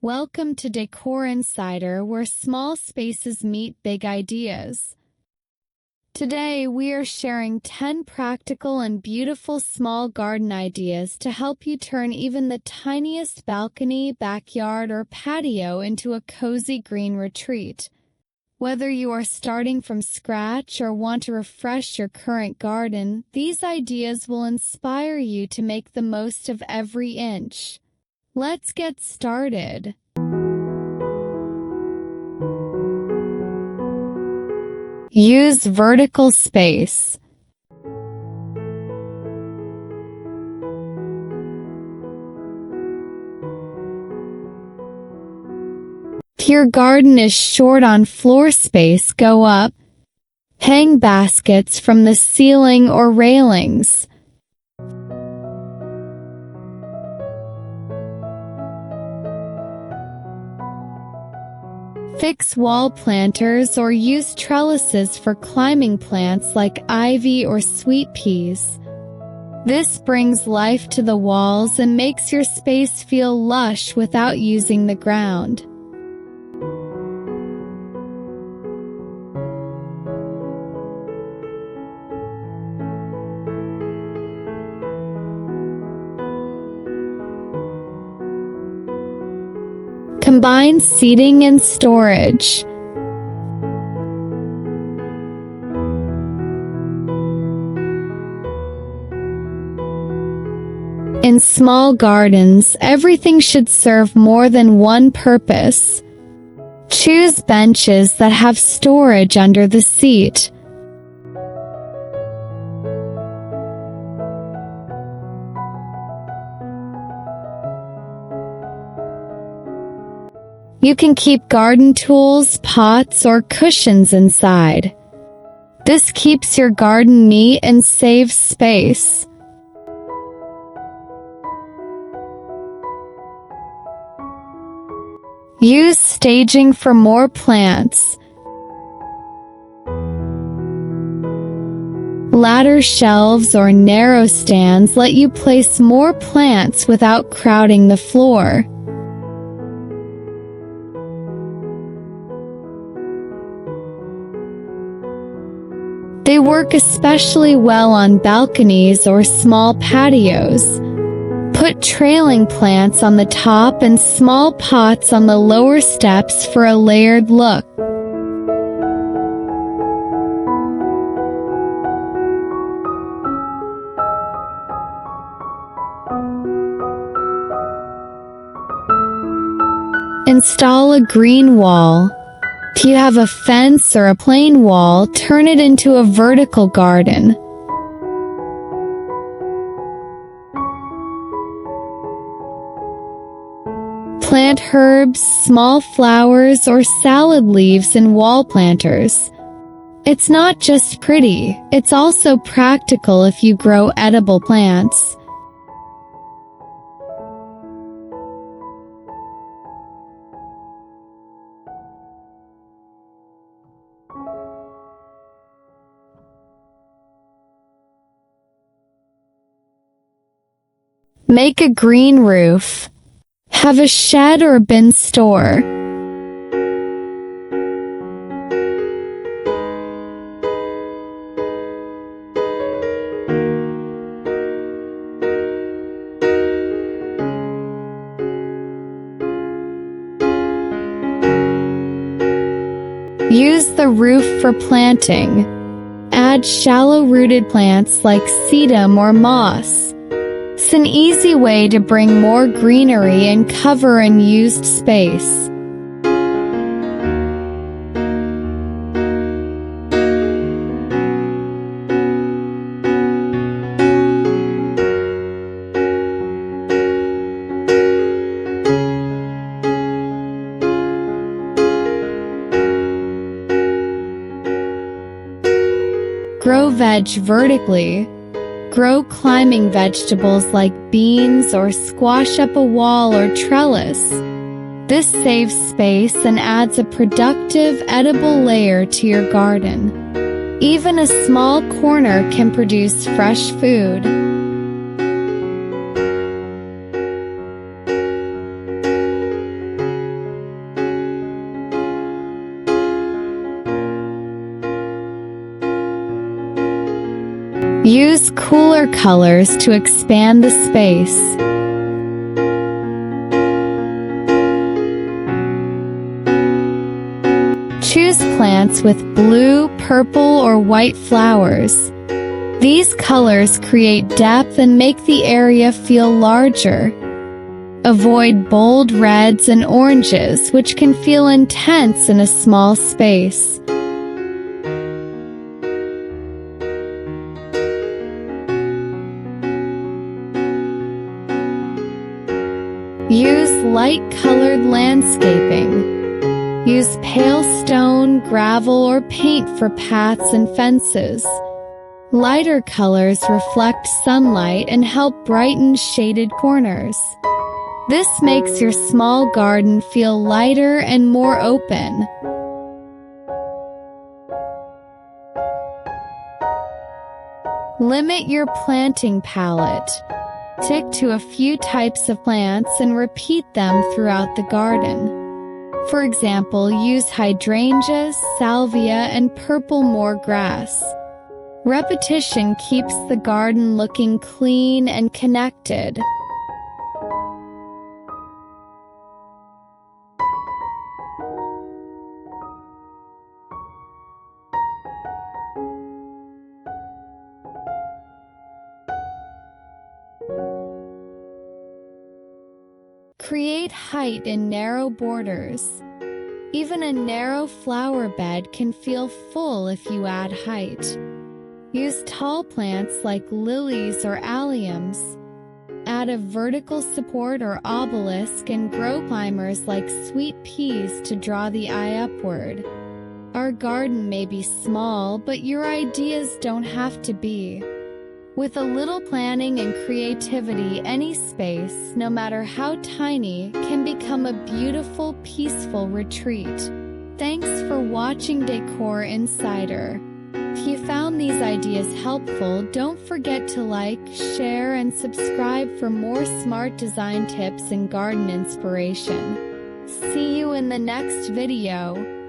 Welcome to Decor Insider, where small spaces meet big ideas. Today, we are sharing 10 practical and beautiful small garden ideas to help you turn even the tiniest balcony, backyard, or patio into a cozy green retreat. Whether you are starting from scratch or want to refresh your current garden, these ideas will inspire you to make the most of every inch. Let's get started. Use vertical space. If your garden is short on floor space, go up. Hang baskets from the ceiling or railings. Fix wall planters or use trellises for climbing plants like ivy or sweet peas. This brings life to the walls and makes your space feel lush without using the ground. Combine seating and storage. In small gardens, everything should serve more than one purpose. Choose benches that have storage under the seat. You can keep garden tools, pots, or cushions inside. This keeps your garden neat and saves space. Use staging for more plants. Ladder shelves or narrow stands let you place more plants without crowding the floor. They work especially well on balconies or small patios. Put trailing plants on the top and small pots on the lower steps for a layered look. Install a green wall. If you have a fence or a plain wall, turn it into a vertical garden. Plant herbs, small flowers, or salad leaves in wall planters. It's not just pretty, it's also practical if you grow edible plants. Make a green roof. Have a shed or bin store. Use the roof for planting. Add shallow-rooted plants like sedum or moss. It's an easy way to bring more greenery and cover unused space. Grow veg vertically. Grow climbing vegetables like beans or squash up a wall or trellis. This saves space and adds a productive, edible layer to your garden. Even a small corner can produce fresh food. Use cooler colors to expand the space. Choose plants with blue, purple, or white flowers. These colors create depth and make the area feel larger. Avoid bold reds and oranges, which can feel intense in a small space. Use light-colored landscaping. Use pale stone, gravel, or paint for paths and fences. Lighter colors reflect sunlight and help brighten shaded corners. This makes your small garden feel lighter and more open. Limit your planting palette. Stick to a few types of plants and repeat them throughout the garden. For example, use hydrangeas, salvia, and purple moor grass. Repetition keeps the garden looking clean and connected. Create height in narrow borders. Even a narrow flower bed can feel full if you add height. Use tall plants like lilies or alliums. Add a vertical support or obelisk and grow climbers like sweet peas to draw the eye upward. Our garden may be small, but your ideas don't have to be. With a little planning and creativity, any space, no matter how tiny, can become a beautiful, peaceful retreat. Thanks for watching Decor Insider. If you found these ideas helpful, don't forget to like, share, and subscribe for more smart design tips and garden inspiration. See you in the next video.